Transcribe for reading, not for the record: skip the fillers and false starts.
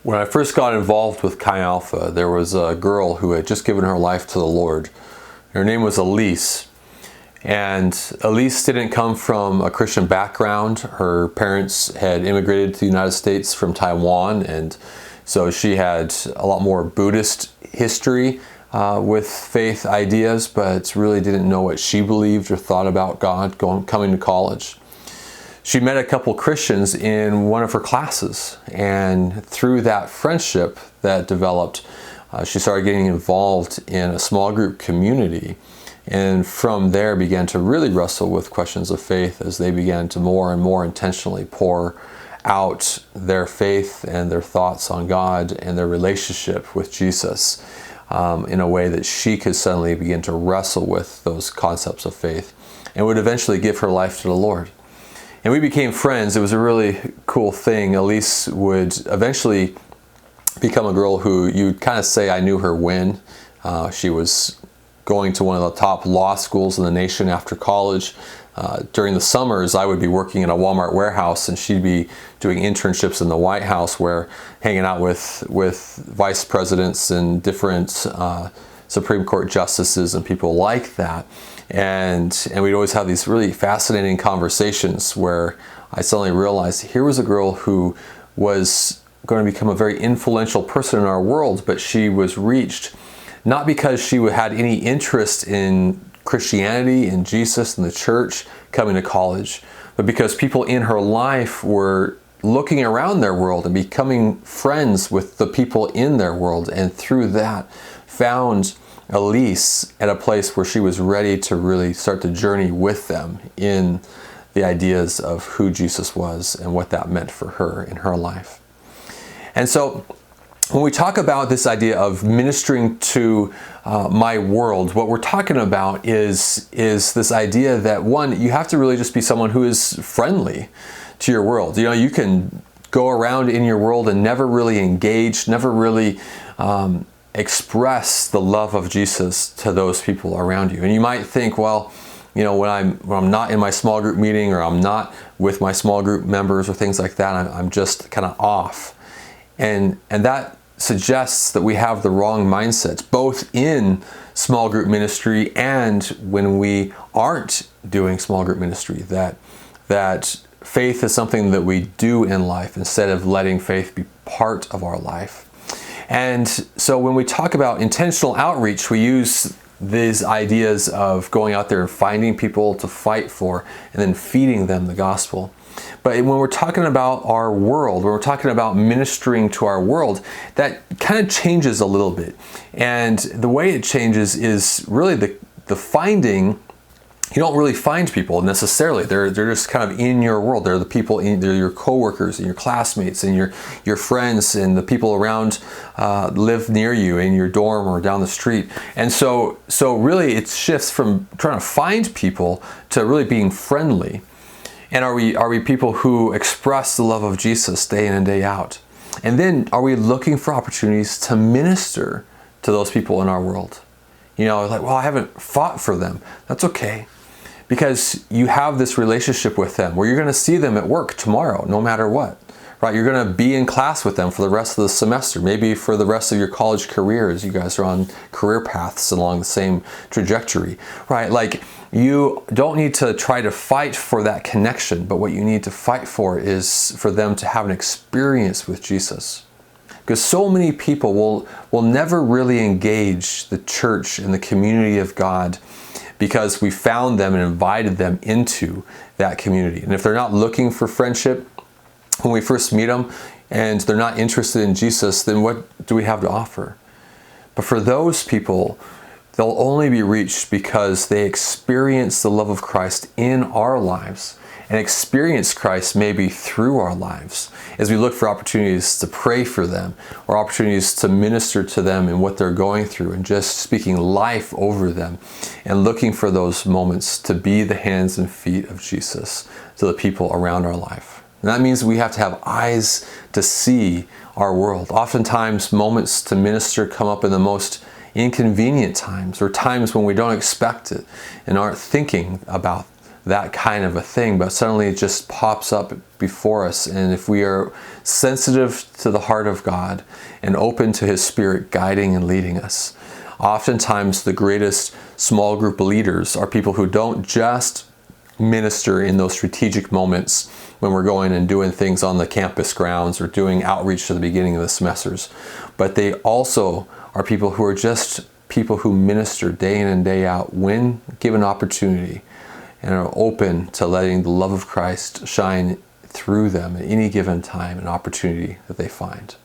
When I first got involved with Chi Alpha, there was a girl who had just given her life to the Lord. Her name was Elise. And Elise didn't come from a Christian background. Her parents had immigrated to the United States from Taiwan, and so she had a lot more Buddhist history with faith ideas, but really didn't know what she believed or thought about God coming to college. She met a couple Christians in one of her classes, and through that friendship that developed, she started getting involved in a small group community, and from there began to really wrestle with questions of faith as they began to more and more intentionally pour out their faith and their thoughts on God and their relationship with Jesus in a way that she could suddenly begin to wrestle with those concepts of faith and would eventually give her life to the Lord. And we became friends. It was a really cool thing. Elise would eventually become a girl who you'd kind of say I knew her when. She was going to one of the top law schools in the nation after college. During the summers, I would be working in a Walmart warehouse, and she'd be doing internships in the White House, where hanging out with vice presidents and different Supreme Court justices and people like that. And we'd always have these really fascinating conversations where I suddenly realized here was a girl who was going to become a very influential person in our world, but she was reached not because she had any interest in Christianity and Jesus and the church coming to college, but because people in her life were looking around their world and becoming friends with the people in their world, and through that found Elise at a place where she was ready to really start the journey with them in the ideas of who Jesus was and what that meant for her in her life. And so when we talk about this idea of ministering to my world, what we're talking about is this idea that, one, you have to really just be someone who is friendly to your world. You know, you can go around in your world and never really engage, never really express the love of Jesus to those people around you. And you might think, well, you know, when I'm not in my small group meeting, or I'm not with my small group members or things like that, I'm just kind of off. And that suggests that we have the wrong mindsets, both in small group ministry and when we aren't doing small group ministry, that faith is something that we do in life instead of letting faith be part of our life. And so when we talk about intentional outreach, we use these ideas of going out there and finding people to fight for and then feeding them the gospel. But when we're talking about our world, when we're talking about ministering to our world, that kind of changes a little bit. And the way it changes is really the finding. You don't really find people necessarily. They're just kind of in your world. They're the people they're your coworkers and your classmates and your friends and the people around live near you in your dorm or down the street. And so really it shifts from trying to find people to really being friendly. And are we people who express the love of Jesus day in and day out? And then are we looking for opportunities to minister to those people in our world? You know, like, well, I haven't fought for them. That's okay. Because you have this relationship with them where you're going to see them at work tomorrow, no matter what, right? You're going to be in class with them for the rest of the semester, maybe for the rest of your college career as you guys are on career paths along the same trajectory, right? Like, you don't need to try to fight for that connection, but what you need to fight for is for them to have an experience with Jesus. Because so many people will never really engage the church and the community of God because we found them and invited them into that community. And if they're not looking for friendship when we first meet them and they're not interested in Jesus, then what do we have to offer? But for those people, they'll only be reached because they experience the love of Christ in our lives and experience Christ maybe through our lives as we look for opportunities to pray for them or opportunities to minister to them in what they're going through and just speaking life over them and looking for those moments to be the hands and feet of Jesus to the people around our life. And that means we have to have eyes to see our world. Oftentimes moments to minister come up in the most inconvenient times or times when we don't expect it and aren't thinking about that kind of a thing, but suddenly it just pops up before us. And if we are sensitive to the heart of God and open to His Spirit guiding and leading us, oftentimes the greatest small group leaders are people who don't just minister in those strategic moments when we're going and doing things on the campus grounds or doing outreach to the beginning of the semesters, but they also are people who are just people who minister day in and day out when given opportunity, and are open to letting the love of Christ shine through them at any given time and opportunity that they find.